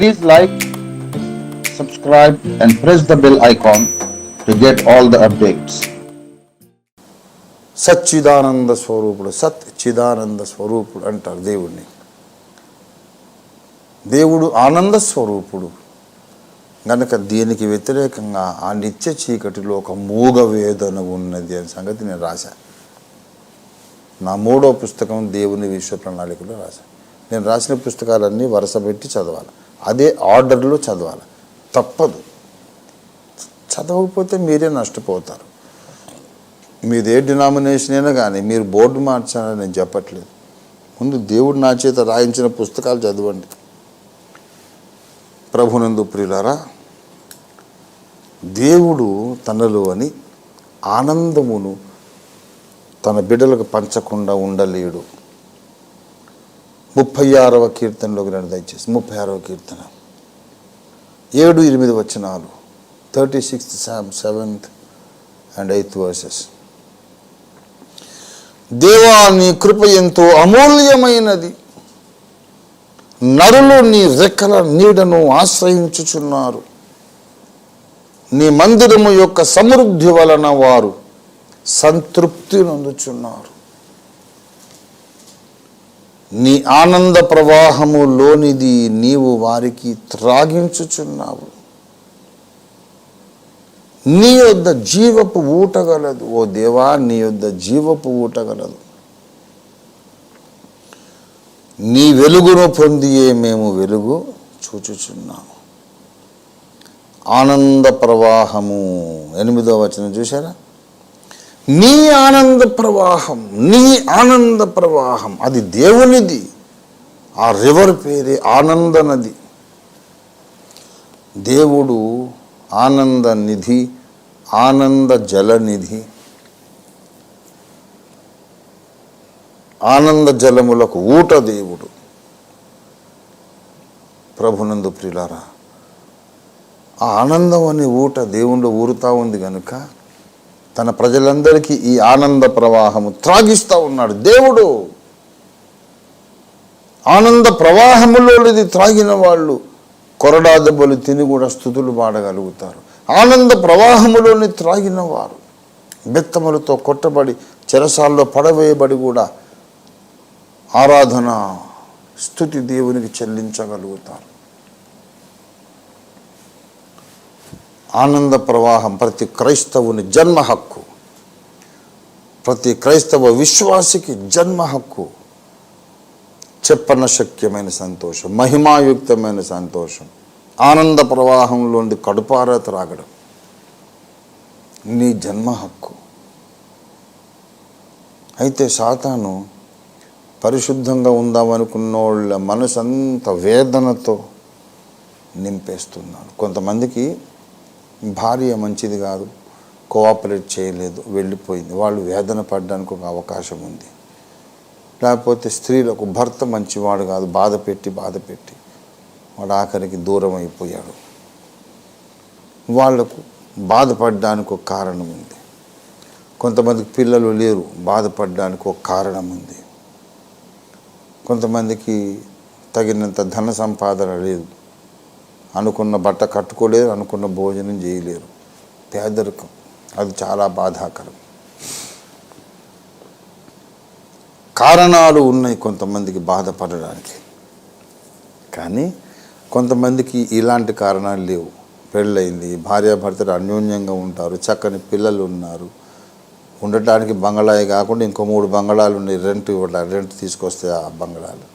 Please like, subscribe and press the bell icon to get all the updates. Sachchidananda స్వరూపుడు, సత్ చిదానంద స్వరూపుడు అంటారు దేవుడిని. దేవుడు ఆనంద స్వరూపుడు గనక దీనికి వ్యతిరేకంగా ఆ నిత్య చీకటిలో ఒక మూగ వేదన ఉన్నది అనే సంగతి నేను రాశాను. నా 3వ పుస్తకం దేవుని విశ్వ ప్రణాళికలో రాశాను. నేను రాసిన పుస్తకాలన్నీ వరుస పెట్టి చదవాలి, అదే ఆర్డర్లో చదవాలి, తప్పదు. చదవకపోతే మీరే నష్టపోతారు. మీదే డినామినేషన్ అయినా కానీ మీరు బోర్డు మార్చాలని నేను చెప్పట్లేదు. ముందు దేవుడు నా చేత రాయించిన పుస్తకాలు చదవండి. ప్రభునందు ప్రియులారా, దేవుడు తనలోని ఆనందమును తన బిడ్డలకు పంచకుండా ఉండలేడు. 36వ కీర్తనలోకి రండి దయచేసి. 36వ కీర్తన 7-8 వచనాలు, 36th Psalm 7th and 8th verses. దేవా, నీ కృప ఎంతో అమూల్యమైనది, నరులు నీ రెక్కల నీడను ఆశ్రయించుచున్నారు. నీ మందిరము యొక్క సమృద్ధి వలన వారు సంతృప్తి నొందుచున్నారు. నీ ఆనంద ప్రవాహములోనిది నీవు వారికి త్రాగించుచున్నావు. నీ యొద్ద జీవపు ఊట గలదు. ఓ దేవా, నీ యొద్ద జీవపు ఊట గలదు. నీ వెలుగును పొందియే మేము వెలుగు చూచుచున్నాము. ఆనంద ప్రవాహము 8వ వచనం చూసారా? నీ ఆనంద ప్రవాహం, నీ ఆనంద ప్రవాహం అది దేవునిది. ఆ రివర్ పేరే ఆనంద నది. దేవుడు ఆనంద నిధి, ఆనంద జలనిధి. ఆనంద జలములకు ఊట దేవుడు. ప్రభునందు ప్రియులారా, ఆ ఆనందం అనే ఊట దేవుళ్ళు ఊరుతూ ఉంది కనుక తన ప్రజలందరికీ ఈ ఆనంద ప్రవాహము త్రాగిస్తూ ఉన్నాడు దేవుడు. ఆనంద ప్రవాహములోది త్రాగిన వాళ్ళు కొరడా దెబ్బలు తిని కూడా స్తుతులు పాడగలుగుతారు. ఆనంద ప్రవాహములోని త్రాగిన వారు బెత్తములతో కొట్టబడి చెరసాల్లో పడవేయబడి కూడా ఆరాధన స్తుతి దేవునికి చెల్లించగలుగుతారు. ఆనంద ప్రవాహం ప్రతి క్రైస్తవుని జన్మ హక్కు, ప్రతి క్రైస్తవ విశ్వాసికి జన్మ హక్కు. చెప్పన శక్యమైన సంతోషం, మహిమాయుక్తమైన సంతోషం, ఆనంద ప్రవాహంలోని కడుపారా త్రాగడం నీ జన్మ హక్కు. అయితే సాతాను పరిశుద్ధంగా ఉందామనుకున్నోళ్ళ మనసంత వేదనతో నింపేస్తున్నాడు. కొంతమందికి భార్య మంచిది కాదు, కోఆపరేట్ చేయలేదు, వెళ్ళిపోయింది, వాళ్ళు వేదన పడడానికి ఒక అవకాశం ఉంది. లేకపోతే స్త్రీలకు భర్త మంచివాడు కాదు, బాధ పెట్టి వాడు ఆఖరికి దూరం అయిపోయాడు, వాళ్లకు బాధపడడానికి ఒక కారణం ఉంది. కొంతమందికి పిల్లలు లేరు, బాధపడడానికి ఒక కారణం ఉంది. కొంతమందికి తగినంత ధన సంపాదన లేదు, అనుకున్న బట్ట కట్టుకోలేరు, అనుకున్న భోజనం చేయలేరు, పేదరికం. అది చాలా బాధాకరం. కారణాలు ఉన్నాయి కొంతమందికి బాధపడడానికి, కానీ కొంతమందికి ఇలాంటి కారణాలు లేవు. పెళ్ళయింది, భార్యాభర్తలు అన్యోన్యంగా ఉంటారు, చక్కని పిల్లలు ఉన్నారు, ఉండటానికి బంగళాయే కాకుండా ఇంకో 3 బంగళాలు ఉన్నాయి, రెంట్ తీసుకొస్తే ఆ బంగళాలు,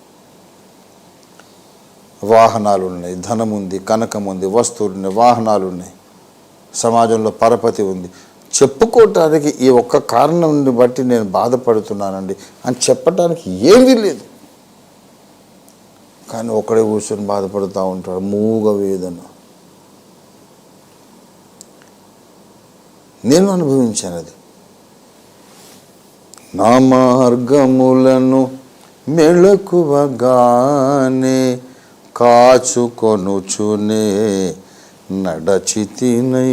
వాహనాలు ఉన్నాయి, ధనం ఉంది, కనకం ఉంది, వస్తువులు ఉన్నాయి, వాహనాలు ఉన్నాయి, సమాజంలో పరపతి ఉంది. చెప్పుకోవటానికి ఈ ఒక్క కారణం బట్టి నేను బాధపడుతున్నానండి అని చెప్పటానికి ఏమీ లేదు. కానీ ఒకడే కూర్చొని బాధపడుతూ ఉంటాడు, మూగ వేదన. నేను అనుభవించాను అది. నా మార్గములను మెళకువగానే కాచుకొనుచునే నడచితినయ్యా,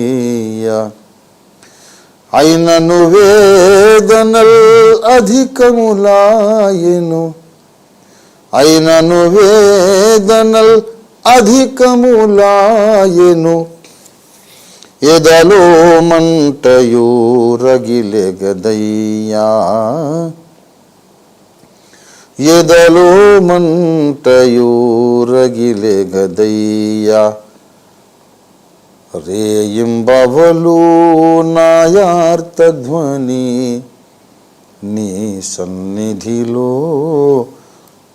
అయినను వేదనల్ అధికములాయెను, అయినను వేదనల్ అధికములాయెను, ఎదలో మంటయు రగిలెగదయ్యా, ఎదలో మంటయు రగిలెగదయ్యా. రేయింబవలు నాయార్తధ్వని నీ సన్నిధిలో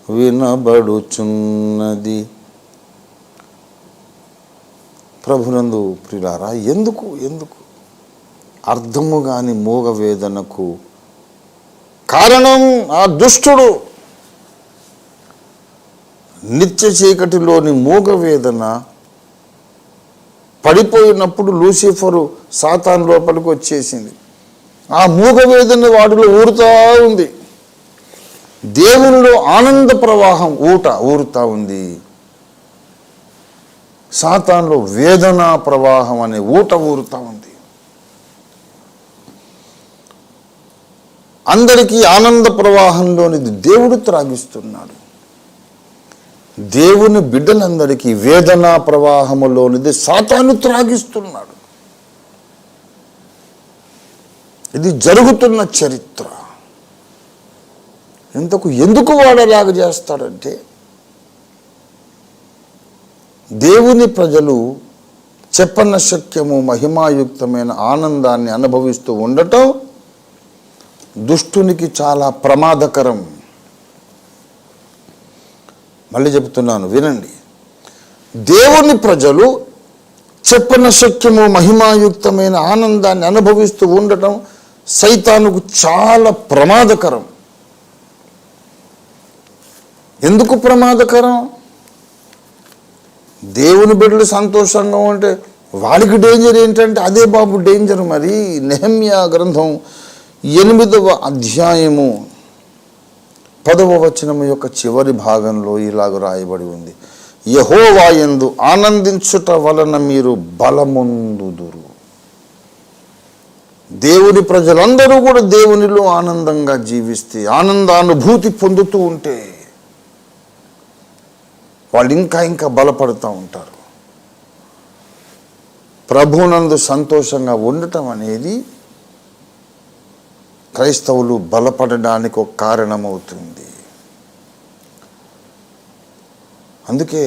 వినబడుచున్నది. ప్రభునందు ప్రియులారా, ఎందుకు అర్థము కాని మూగ వేదనకు కారణం ఆ దుష్టుడు. నిత్య చీకటిలోని మూగ వేదన పడిపోయినప్పుడు లూసిఫరు సాతాను లోపలికి వచ్చేసింది. ఆ మూగ వేదన వాటిలో ఊరుతూ ఉంది. దేవునిలో ఆనంద ప్రవాహం ఊరుతూ ఉంది. సాతానులో వేదనా ప్రవాహం అనే ఊరుతూ ఉంది. అందరికీ ఆనంద ప్రవాహంలోనిది దేవుడు త్రాగిస్తున్నాడు. దేవుని బిడ్డలందరికీ వేదనా ప్రవాహములోనిది సాతాను త్రాగిస్తున్నాడు. ఇది జరుగుతున్న చరిత్ర. ఎందుకు వాడు అలాగ చేస్తాడంటే, దేవుని ప్రజలు చెప్పనశక్యము మహిమాయుక్తమైన ఆనందాన్ని అనుభవిస్తూ ఉండటం దుష్టునికి చాలా ప్రమాదకరం. మళ్ళీ చెప్తున్నాను, వినండి. దేవుని ప్రజలు చెప్పనశక్యము మహిమాయుక్తమైన ఆనందాన్ని అనుభవిస్తూ ఉండటం సైతానుకు చాలా ప్రమాదకరం. ఎందుకు ప్రమాదకరం? దేవుని బిడ్డలు సంతోషంగా ఉంటే వాడికి డేంజర్ ఏంటంటే, అదే బాబు డేంజర్. మరి నెహెమ్యా గ్రంథం 8వ అధ్యాయము 10వ వచనము యొక్క చివరి భాగంలో ఇలాగ రాయబడి ఉంది, యెహోవా యందు ఆనందించుట వలన మీరు బలమొందుదురు. దేవుని ప్రజలందరూ కూడా దేవునిలో ఆనందంగా జీవిస్తే, ఆనందానుభూతి పొందుతూ ఉంటే వాళ్ళు ఇంకా బలపడుతూ ఉంటారు. ప్రభువునందు సంతోషంగా ఉండటం అనేది క్రైస్తవులు బలపడడానికి ఒక కారణమవుతుంది. అందుకే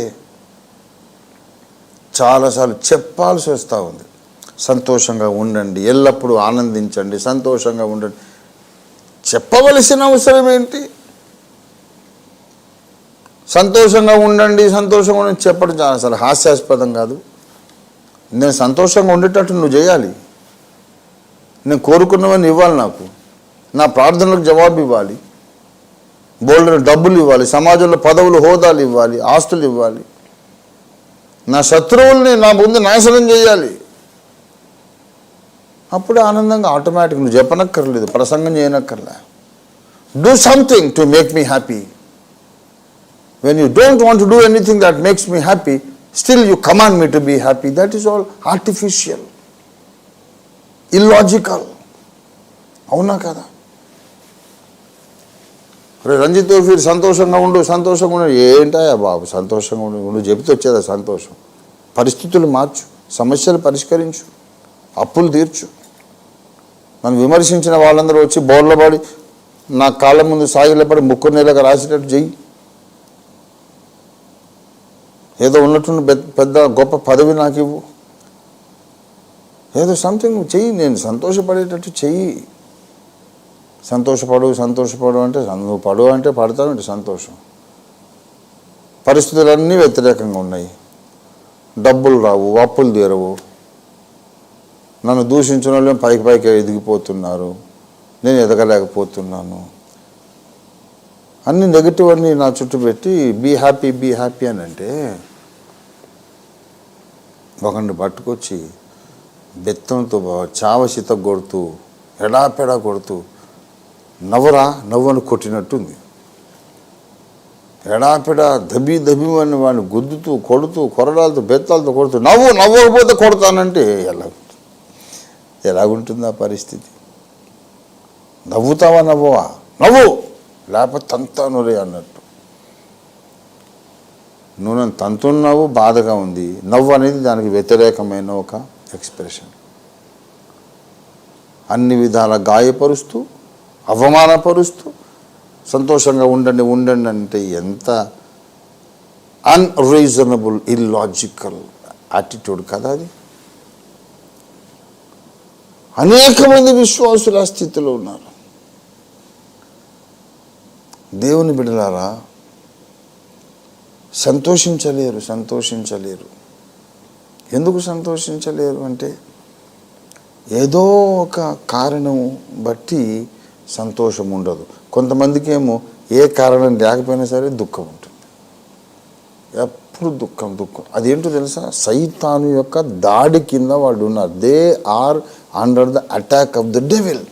చాలాసార్లు చెప్పాల్సి వస్తూ ఉంది, సంతోషంగా ఉండండి, ఎల్లప్పుడూ ఆనందించండి, సంతోషంగా ఉండండి. చెప్పవలసిన అవసరం ఏంటి? సంతోషంగా ఉండండి, సంతోషంగా ఉండండి చెప్పడం అసలు హాస్యాస్పదం కాదు. నేను సంతోషంగా ఉండేటట్టు నువ్వు చేయాలి. నేను కోరుకున్నవన్నీ ఇవ్వాలి, నాకు నా ప్రార్థనలకు జవాబు ఇవ్వాలి, బోల్డర్ డబ్బులు ఇవ్వాలి, సమాజంలో పదవులు హోదాలు ఇవ్వాలి, ఆస్తులు ఇవ్వాలి, నా శత్రువుల్ని నా ముందు నాశనం చేయాలి. అప్పుడే ఆనందంగా ఆటోమేటిక్. నువ్వు చెప్పనక్కర్లేదు, ప్రసంగం చేయనక్కర్లే. Do something to make me happy. When you don't want to do anything that makes me happy, still you command me to be happy. That is all artificial, illogical. అవునా కదా? రంజిత్ వీరు సంతోషంగా ఉండు, సంతోషంగా ఉండు. ఏంటయా బాబు సంతోషంగా ఉండు? నువ్వు చెబితే వచ్చేదా సంతోషం? పరిస్థితులు మార్చు, సమస్యలు పరిష్కరించు, అప్పులు తీర్చు. నన్ను విమర్శించిన వాళ్ళందరూ వచ్చి బోర్లపడి నా కాళ్ళ ముందు సాగిలపడి ముక్కు నెలకు రాసేటట్టు చెయ్యి. ఏదో ఉన్నట్టు పెద్ద గొప్ప పదవి నాకు ఇవ్వు, ఏదో సంథింగ్ చెయ్యి, నేను సంతోషపడేటట్టు చెయ్యి. సంతోషపడు అంటే నువ్వు పడు అంటే పడతానంటే సంతోషం. పరిస్థితులన్నీ వ్యతిరేకంగా ఉన్నాయి, డబ్బులు రావు, అప్పులు తీరవు, నన్ను దూషించిన వాళ్ళు పైకి ఎదిగిపోతున్నారు, నేను ఎదగలేకపోతున్నాను, అన్ని నెగిటివ్ అన్నీ నా చుట్టూ పెట్టి బీ హ్యాపీ అని అంటే, ఒకరిని పట్టుకొచ్చి బెత్తంతో చావశిత కొడుతూ ఎడాపెడా కొడుతూ నవ్వను కొట్టినట్టుంది. ఎడాపెడా దబిమని వాడిని గుద్దుతూ కొడుతూ కొరడాలతో బెత్తాలతో కొడుతూ నవ్వకపోతే కొడతానంటే ఎలాగుంటుంది ఆ పరిస్థితి? నవ్వుతావా నవ్వు లేకపోతే తంతానురే అన్నట్టు. నువ్వు నన్ను తంతున్నావు, బాధగా ఉంది. నవ్వు అనేది దానికి వ్యతిరేకమైన ఒక ఎక్స్ప్రెషన్. అన్ని విధాల గాయపరుస్తూ, అవమానపరుస్తూ, సంతోషంగా ఉండండి ఉండండి అంటే ఎంత అన్రీజనబుల్, ఇల్లాజికల్ యాటిట్యూడ్ కదా అది. అనేక మంది విశ్వాసులు ఆ స్థితిలో ఉన్నారు. దేవుని బిడ్డలారా, సంతోషించలేరు. ఎందుకు సంతోషించలేరు అంటే ఏదో ఒక కారణం బట్టి సంతోషం ఉండదు. కొంతమందికి ఏమో ఏ కారణం లేకపోయినా సరే దుఃఖం ఉంటుంది. ఎప్పుడు దుఃఖం. అదేంటో తెలుసా? సైతాను యొక్క దాడి కింద వాళ్ళు ఉన్నారు. They are under the attack of the devil.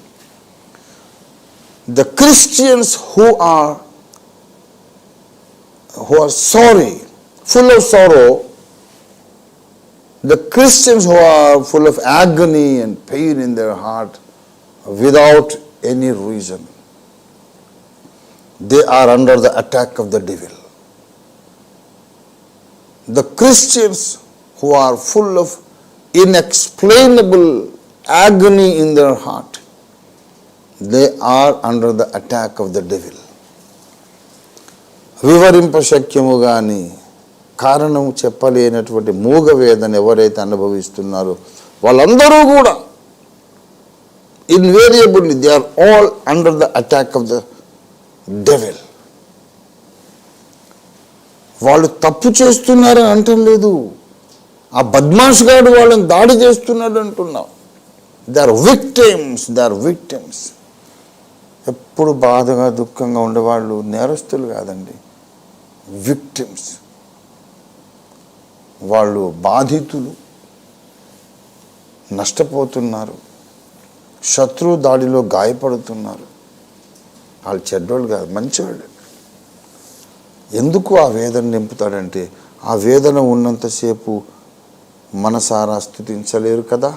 The Christians who are sorry, full of sorrow, the Christians who are full of agony and pain in their heart without any reason, they are under the attack of the devil. The Christians who are full of inexplainable agony in their heart, they are under the attack of the devil. వివరింపశక్యము కానీ కారణం చెప్పలేనటువంటి మూగ వేదన ఎవరైతే అనుభవిస్తున్నారో వాళ్ళందరూ కూడా invariably they are all under the attack of the devil. వాళ్ళు తప్పు చేస్తున్నారని అంటం లేదు. ఆ బద్మాష్ గాడు వాళ్ళని దాడి చేస్తున్నాడు అంటున్నాం. They are victims. ఎప్పుడు బాధగా దుఃఖంగా ఉండేవాళ్ళు నేరస్తులు కాదండి, విక్టిమ్స్. వాళ్ళు బాధితులు, నష్టపోతున్నారు, శత్రు దాడిలో గాయపడుతున్నారు. వాళ్ళు చెడ్డోళ్ళు కాదు, మంచివాళ్ళు. ఎందుకు ఆ వేదన నింపుతాడంటే ఆ వేదన ఉన్నంతసేపు మనసారా స్తుతించలేరు కదా,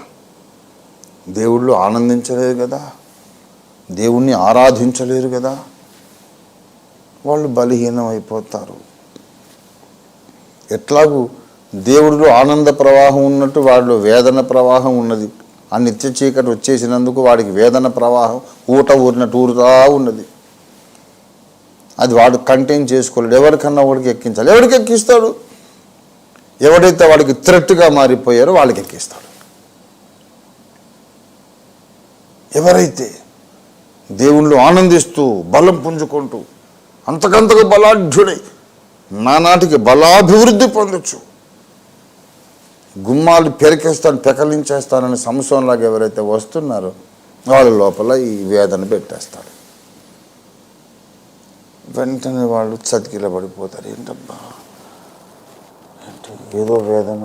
దేవుళ్ళు ఆనందించలేరు కదా, దేవుణ్ణి ఆరాధించలేరు కదా, వాళ్ళు బలహీనం అయిపోతారు. ఎట్లాగూ దేవుడిలో ఆనంద ప్రవాహం ఉన్నట్టు వాడిలో వేదన ప్రవాహం ఉన్నది. ఆ నిత్య చీకటి వచ్చేసినందుకు వాడికి వేదన ప్రవాహం ఊరినట్టు ఊరుతా ఉన్నది. అది వాడు కంటైన్ చేసుకోలేడు. ఎవరికన్నా వాడికి ఎక్కించాలి. ఎవరికి ఎక్కిస్తాడు? ఎవడైతే వాడికి థ్రెట్గా మారిపోయారో వాళ్ళకి ఎక్కిస్తాడు. ఎవరైతే దేవుళ్ళు ఆనందిస్తూ బలం పుంజుకుంటూ అంతకంతకు బలాఢ్యుడై నానాటికి బలాభివృద్ధి పొందొచ్చు, గుమ్మాలు పెకలించేస్తానని సంసోన్లాగా ఎవరైతే వస్తున్నారో వాళ్ళ లోపల ఈ వేదన పెట్టేస్తాడు. వెంటనే వాళ్ళు చతికిల పడిపోతారు. ఏంటబ్బా, ఏదో వేదన,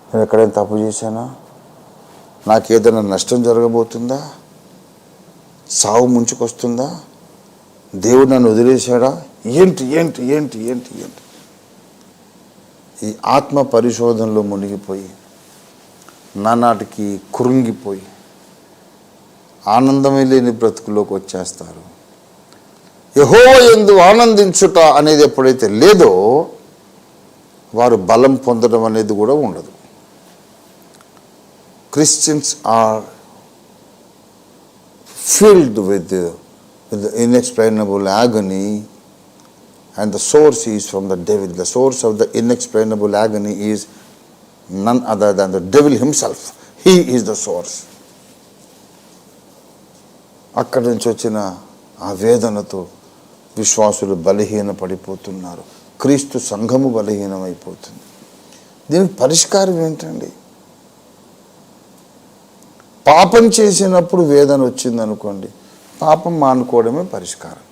నేను ఎక్కడైనా తప్పు చేశానా, నాకేదైనా నష్టం జరగబోతుందా, సావు ముంచుకొస్తుందా, దేవుడు నన్ను వదిలేశాడా, ఏంటి ఏంటి ఏంటి ఏంటి ఏంటి ఈ ఆత్మ పరిశోధనలో మునిగిపోయి నానాటికి కృంగిపోయి ఆనందమే లేని బ్రతుకులోకి వచ్చేస్తారు. యెహోవా యందు ఆనందించుట అనేది ఎప్పుడైతే లేదో వారు బలం పొందడం అనేది కూడా ఉండదు. Christians are filled with the inexplainable agony, and the source is from the devil. The source of the inexplainable agony is none other than the devil himself. He is the source. అక్కడి నుంచి వచ్చిన ఆ వేదనతో విశ్వాసులు బలహీన పడిపోతున్నారు. క్రీస్తు సంఘము బలహీనమైపోతుంది. దీనికి పరిష్కారం ఏంటండి? పాపం చేసినప్పుడు వేదన వచ్చిందనుకోండి, పాపం మానుకోవడమే పరిష్కారం.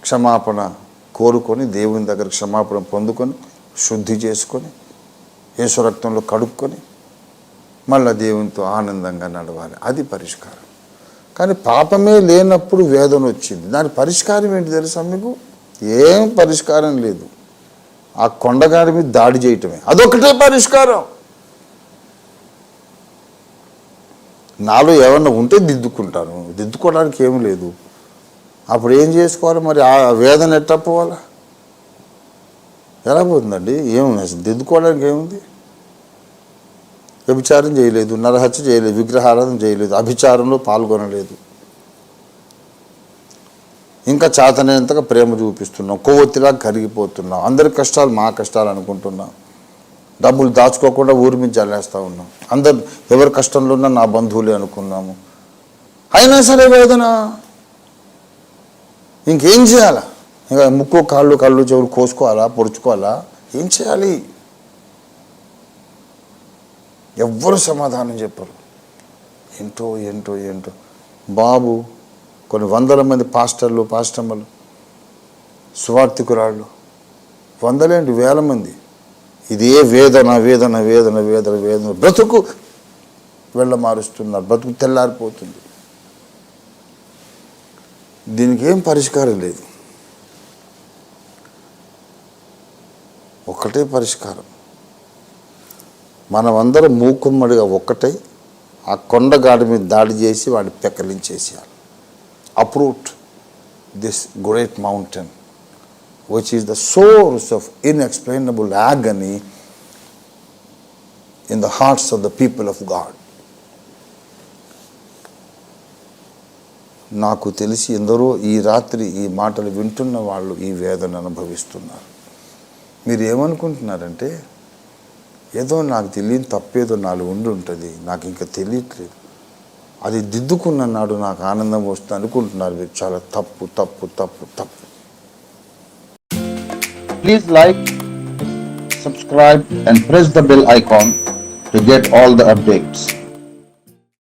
క్షమాపణ కోరుకొని దేవుని దగ్గర క్షమాపణ పొందుకొని శుద్ధి చేసుకొని యేసు రక్తంలో కడుక్కొని మళ్ళీ దేవునితో ఆనందంగా నడవాలి. అది పరిష్కారం. కానీ పాపమే లేనప్పుడు వేదన వచ్చింది, దాని పరిష్కారం ఏంటి తెలుసా మీకు? ఏం పరిష్కారం లేదు. ఆ కొండగాడి మీద దాడి చేయటమే, అదొకటే పరిష్కారం. నాలో ఏమన్నా ఉంటే దిద్దుకుంటాను, దిద్దుకోవడానికి ఏమీ లేదు. అప్పుడు ఏం చేసుకోవాలి మరి? ఆ వేదన ఎట్టపోవాలా? ఎలా పోతుందండి? ఏముంది అసలు దిద్దుకోవడానికి ఏముంది? వ్యభిచారం చేయలేదు, నరహత్య చేయలేదు, విగ్రహారాధన చేయలేదు, అభిచారంలో పాల్గొనలేదు, ఇంకా చేతనైనంతగా ప్రేమ చూపిస్తున్నాం, కొవ్వొత్తిలా కరిగిపోతున్నాం, అందరి కష్టాలు మా కష్టాలు అనుకుంటున్నాం, డబ్బులు దాచుకోకుండా ఊరి మీద జల్లేస్తూ ఉన్నాం, అందరు ఎవరి కష్టంలో ఉన్నా నా బంధువులే అనుకున్నాము. అయినా సరే వేదన. ఇంకేం చేయాలా? ఇంకా ముక్కు కళ్ళు చెవులు కోసుకోవాలా, పొడుచుకోవాలా? ఏం చేయాలి? ఎవ్వరు సమాధానం చెప్పరు. ఏంటో బాబు, కొన్ని వందల మంది పాస్టర్లు, పాస్టమ్మలు, సువార్థికురాళ్ళు, వందలేంటి వేల మంది ఇదే వేదన బ్రతుకు వెళ్ళమారుస్తున్నారు. బ్రతుకు తెల్లారిపోతుంది. దీనికి ఏం పరిష్కారం లేదు. ఒకటే పరిష్కారం. మనమందరం మూకుమ్మడిగా ఒక్కటై ఆ కొండగాడి మీద దాడి చేసి వాడిని పెక్కలించేసేయాలి. Uproot this great mountain which is the source of inexplainable agony in the hearts of the people of God. నాకు తెలిసి ఎందరో ఈ రాత్రి ఈ మాటలు వింటున్న వాళ్ళు ఈ వేదన అనుభవిస్తున్నారు. మీరు ఏమనుకుంటున్నారంటే, ఏదో నాకు తెలియని తప్పేదో నాలుగు ఉండి ఉంటుంది, నాకు ఇంకా తెలియట్లేదు, అది దిద్దుకున్న నాడు నాకు ఆనందం వస్తుంది అనుకుంటున్నారు. మీరు చాలా తప్పు. Please like, subscribe and press the bell icon to get all the updates.